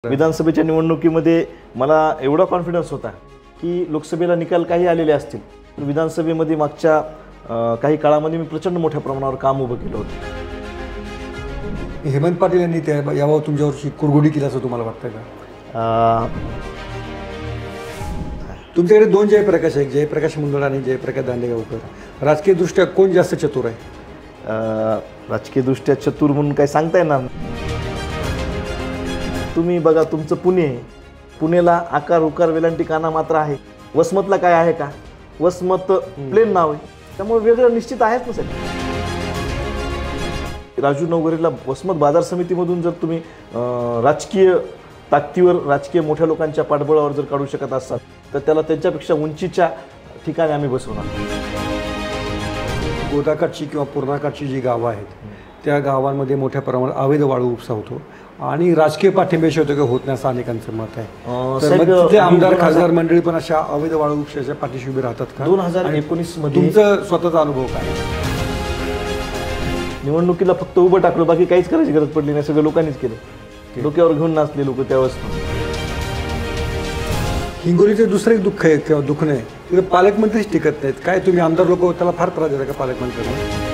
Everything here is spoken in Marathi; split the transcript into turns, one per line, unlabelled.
विधानसभेच्या निवडणुकीमध्ये मला एवढा कॉन्फिडन्स होता की लोकसभेला निकाल काही आलेले असतील, विधानसभेमध्ये मागच्या काही काळामध्ये मी प्रचंड मोठ्या प्रमाणावर काम उभं केलं होतं.
हेमंत पाटील यांनी याबाबत तुमच्यावरची कुरघोडी केली असं तुम्हाला वाटतं का? तुमच्याकडे दोन जयप्रकाश आहेत, जयप्रकाश मुंदडा आणि जयप्रकाश दांडेगावकर. राजकीयदृष्ट्या कोण जास्त चतुर आहे?
राजकीयदृष्ट्या चतुर म्हणून काही सांगता येणार. तुम्ही बघा, तुमचं पुणे, पुणेला आकार उकार वेलांटी काना मात्र आहे. वसमतला काय आहे का? वसमत प्लेन नाव आहे, त्यामुळे वेगळं निश्चित आहेच ना. सर राजू नवघरेला वसमत बाजार समितीमधून जर तुम्ही राजकीय ताकदीवर, राजकीय मोठ्या लोकांच्या पाठबळावर जर काढू शकत असाल तर त्याला त्यांच्यापेक्षा उंचीच्या ठिकाणी आम्ही बसवणार.
गोदाकाठची किंवा पूर्णाकाठची जी गावं आहेत त्या गावांमध्ये मोठ्या प्रमाणात अवैध वाळू उपसा होतो आणि राजकीय पाठिंब्याशिवाय होतं होत नाही असं अनेकांचं मत आहे. तर आमदार खासदार मंडळी पण अशा अवैध वाळू उपशाच्या पाठीशी उभी राहतात का?
2019 मध्ये
तुमचं स्वतःचा अनुभव काय?
निवडणुकीला फक्त उभं टाकलं, बाकी काहीच करायची गरज पडली नाही, सगळं लोकांनीच केलं. डोक्यावर घेऊन नाचले लोक त्यावेळेस.
हिंगोलीचं दुसरं एक दुःख आहे किंवा दुःख नाही, तिथे पालकमंत्रीच टिकत नाहीत. काय तुम्ही आमदार लोक त्याला फार त्रास देता का पालकमंत्र्यांना?